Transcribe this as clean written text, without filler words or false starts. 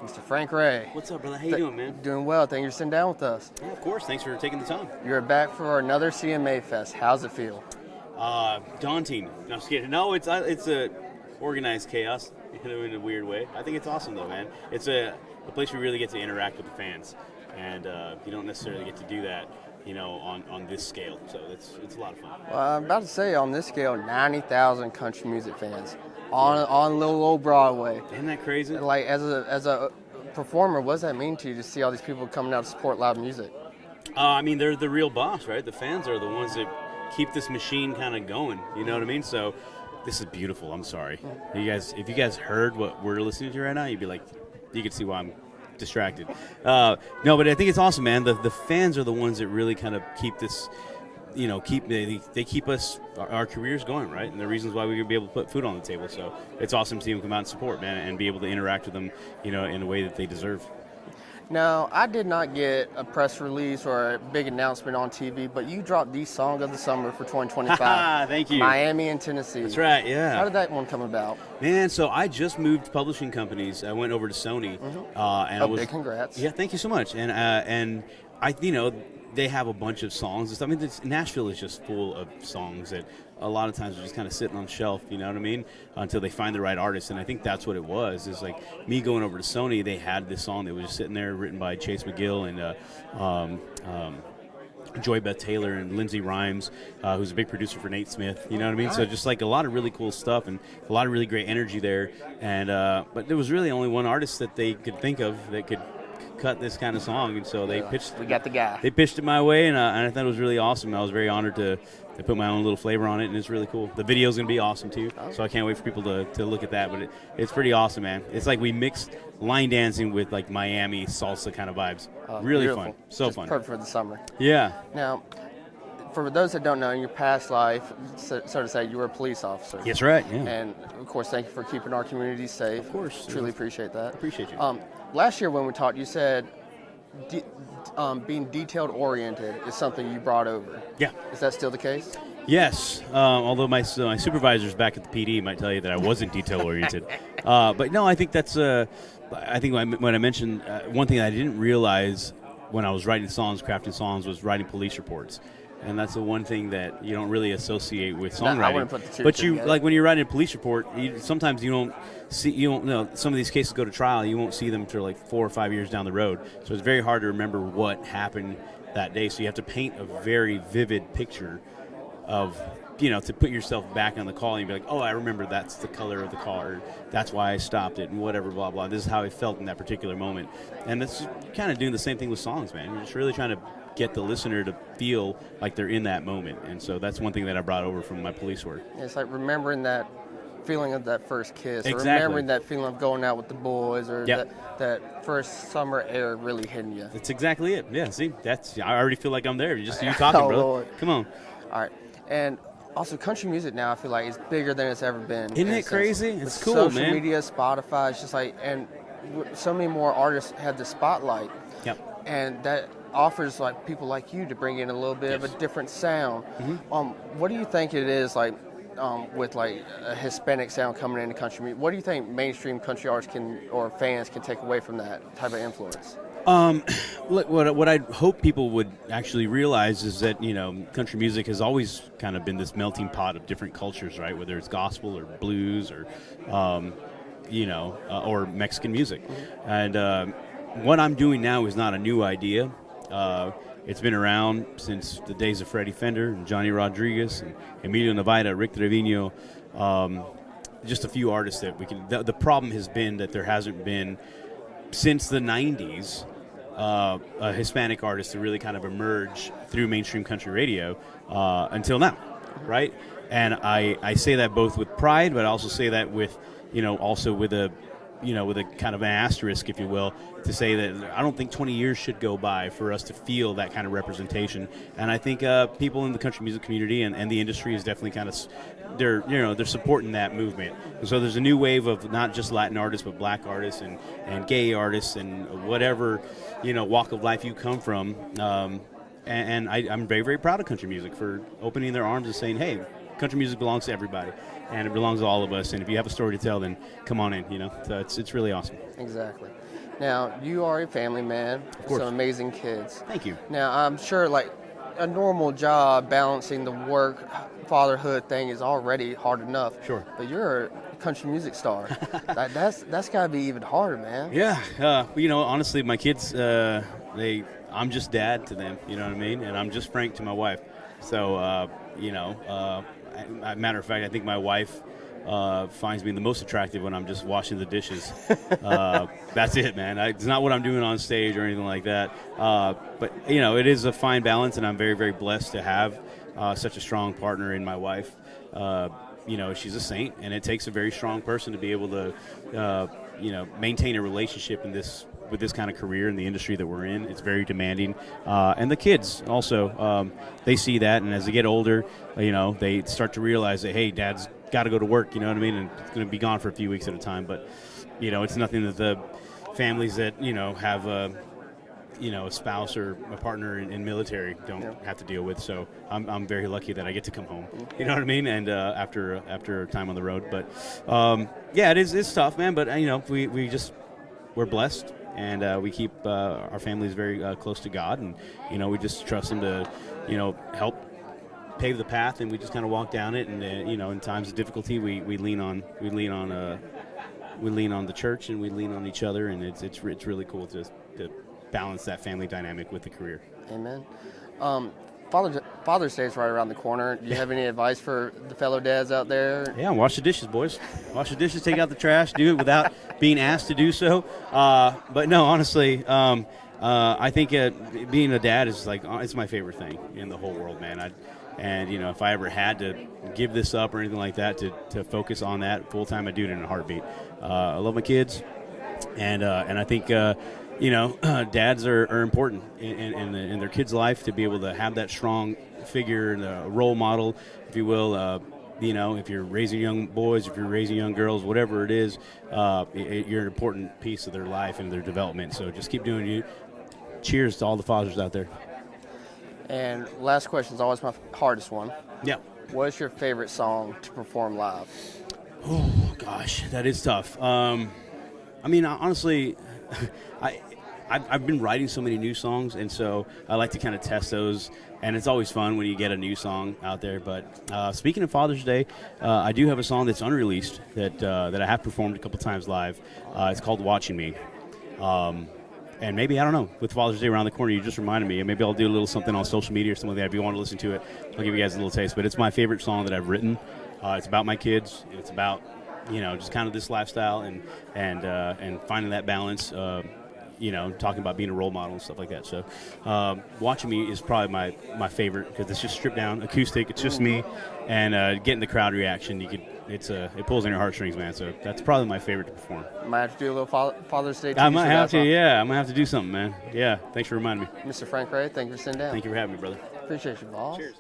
Mr. Frank Ray. What's up, brother? How you doing, man? Doing well. Thank you for sitting down with us. Yeah, of course. Thanks for taking the time. You're back for another CMA Fest. How's it feel? Daunting. No, I'm just kidding. No, it's a organized chaos in a weird way. I think it's awesome, though, man. It's a place we really get to interact with the fans, and you don't necessarily get to do that, on this scale. So it's a lot of fun. Well, I'm about to say, on this scale, 90,000 country music fans on little old Broadway. Isn't that crazy? Like, as a performer, what does that mean to you to see all these people coming out to support live music? I mean, they're the real boss, right? The fans are the ones that keep this machine kind of going. You know what I mean? So this is beautiful. I'm sorry. If you guys heard what we're listening to right now, you'd be like, you could see why I'm distracted. No, but I think it's awesome, man. The fans are the ones that really kind of keep this, they keep us, our careers going, right? And the reasons why we can be able to put food on the table. So it's awesome to see them come out and support, man, and be able to interact with them, in a way that they deserve. Now, I did not get a press release or a big announcement on TV, but you dropped the song of the summer for 2025. Thank you. Miami and Tennessee. That's right, yeah. How did that one come about? Man, so I just moved publishing companies. I went over to Sony. And big congrats. Yeah, thank you so much. And I, they have a bunch of songs. I mean, Nashville is just full of songs that a lot of times are just kind of sitting on the shelf, you know what I mean, until they find the right artist. And I think that's what it was. Is like me going over to Sony, they had this song that was just sitting there, written by Chase McGill and Joy Beth Taylor and Lindsay Rhymes, who's a big producer for Nate Smith. You know what I mean? So just like a lot of really cool stuff and a lot of really great energy there. And but there was really only one artist that they could think of that could cut this kind of song, and so they pitched. We got the guy. They pitched it my way, and I thought it was really awesome. I was very honored to put my own little flavor on it, and it's really cool. The video's gonna be awesome too, so I can't wait for people to look at that. But it's pretty awesome, man. It's like we mixed line dancing with like Miami salsa kind of vibes. Really Beautiful. Fun, so Just fun. Perfect for the summer. Yeah. Now, for those that don't know, in your past life, so to say, you were a police officer. That's right. Yeah. And of course, thank you for keeping our community safe. Of course. Truly appreciate that. Appreciate you. Last year when we talked, you said being detailed oriented is something you brought over. Yeah. Is that still the case? Yes, although my supervisors back at the PD might tell you that I wasn't detail-oriented. But no, I think that's I think when I mentioned one thing I didn't realize when I was writing songs, crafting songs, was writing police reports. And that's the one thing that you don't really associate with songwriting. No, I wouldn't put the two but together. Like when you're writing a police report, sometimes you don't know, some of these cases go to trial, you won't see them until like 4 or 5 years down the road. So it's very hard to remember what happened that day. So you have to paint a very vivid picture of, to put yourself back on the call and be like, oh, I remember that's the color of the car, or that's why I stopped it, and whatever, blah, blah. This is how I felt in that particular moment. And it's kind of doing the same thing with songs, man. You're just really trying to get the listener to feel like they're in that moment. And so that's one thing that I brought over from my police work. It's like remembering that feeling of that first kiss, Exactly. or remembering that feeling of going out with the boys, or Yep. that first summer air really hitting you. That's exactly it. Yeah, see, I already feel like I'm there. Just you talking, Oh, brother. Lord. Come on. All right. And also, country music now, I feel like, is bigger than it's ever been. Isn't it crazy? It's cool, man. Social media, Spotify, it's just like, and so many more artists have the spotlight. Yep. And that offers like people like you to bring in a little bit of a different sound. What do you think it is like with like a Hispanic sound coming into country music? What do you think mainstream country artists or fans can take away from that type of influence? What I hope people would actually realize is that, country music has always kind of been this melting pot of different cultures, right? Whether it's gospel or blues or, or Mexican music. And what I'm doing now is not a new idea. It's been around since the days of Freddie Fender and Johnny Rodriguez and Emilio Navaja, Rick Trevino, just a few artists that we can. The problem has been that there hasn't been, since the 90s, a Hispanic artist to really kind of emerge through mainstream country radio until now, right? And I say that both with pride, but I also say that with, also with a kind of an asterisk, if you will, to say that I don't think 20 years should go by for us to feel that kind of representation. And I think people in the country music community and the industry is definitely kind of, they're supporting that movement. And so there's a new wave of not just Latin artists, but black artists and gay artists and whatever, walk of life you come from. And I'm very, very proud of country music for opening their arms and saying, hey, country music belongs to everybody. And it belongs to all of us. And if you have a story to tell, then come on in, So it's really awesome. Exactly. Now, you are a family man with some amazing kids. Thank you. Now, I'm sure like a normal job balancing the work fatherhood thing is already hard enough. Sure. But you're a country music star. That's got to be even harder, man. Yeah. Honestly, my kids, I'm just dad to them, you know what I mean? And I'm just Frank to my wife. So, matter of fact, I think my wife finds me the most attractive when I'm just washing the dishes. That's it, man. It's not what I'm doing on stage or anything like that. But it is a fine balance, and I'm very, very blessed to have such a strong partner in my wife. She's a saint, and it takes a very strong person to be able to, maintain a relationship with this kind of career in the industry that we're in. It's very demanding. And the kids also, they see that, and as they get older, they start to realize that, hey, Dad's got to go to work, you know what I mean? And it's going to be gone for a few weeks at a time. But, it's nothing that the families that, have a spouse or a partner in military don't have to deal with. So I'm very lucky that I get to come home, you know what I mean? And after time on the road. But, it's tough, man. But, we're blessed. And we keep our families very close to God, and we just trust Him to, help pave the path, and we just kind of walk down it. And in times of difficulty, we lean on the church, and we lean on each other, and it's really cool to balance that family dynamic with the career. Amen. Father's Day is right around the corner. Do you have any advice for the fellow dads out there? Yeah, wash the dishes, boys. Wash the dishes, take out the trash, do it without being asked to do so. But no, honestly, I think being a dad is it's my favorite thing in the whole world, man. If I ever had to give this up or anything like that to focus on that full time, I'd do it in a heartbeat. I love my kids, and I think dads are important in their kids' life, to be able to have that strong figure and a role model, if you will. If you're raising young boys, if you're raising young girls, whatever it is, you're an important piece of their life and their development. So just keep doing you. Cheers to all the fathers out there. And last question is always my hardest one. Yeah. What is your favorite song to perform live? Oh, gosh, that is tough. Honestly, I've been writing so many new songs, and so I like to kind of test those, and it's always fun when you get a new song out there. But speaking of Father's Day, I do have a song that's unreleased that I have performed a couple times live. It's called Watching Me. And maybe, I don't know, with Father's Day around the corner, you just reminded me, and maybe I'll do a little something on social media or something like that. If you want to listen to it, I'll give you guys a little taste. But it's my favorite song that I've written. It's about my kids. It's about, just kind of this lifestyle and finding that balance, talking about being a role model and stuff like that. So Watching Me is probably my favorite, because it's just stripped down, acoustic. It's just me, and getting the crowd reaction. It pulls on your heartstrings, man. So that's probably my favorite to perform. Might have to do a little Father's Day. I might have to, yeah. I'm going to have to do something, man. Yeah, thanks for reminding me. Mr. Frank Ray, thank you for sitting down. Thank you for having me, brother. Appreciate you, boss. Cheers.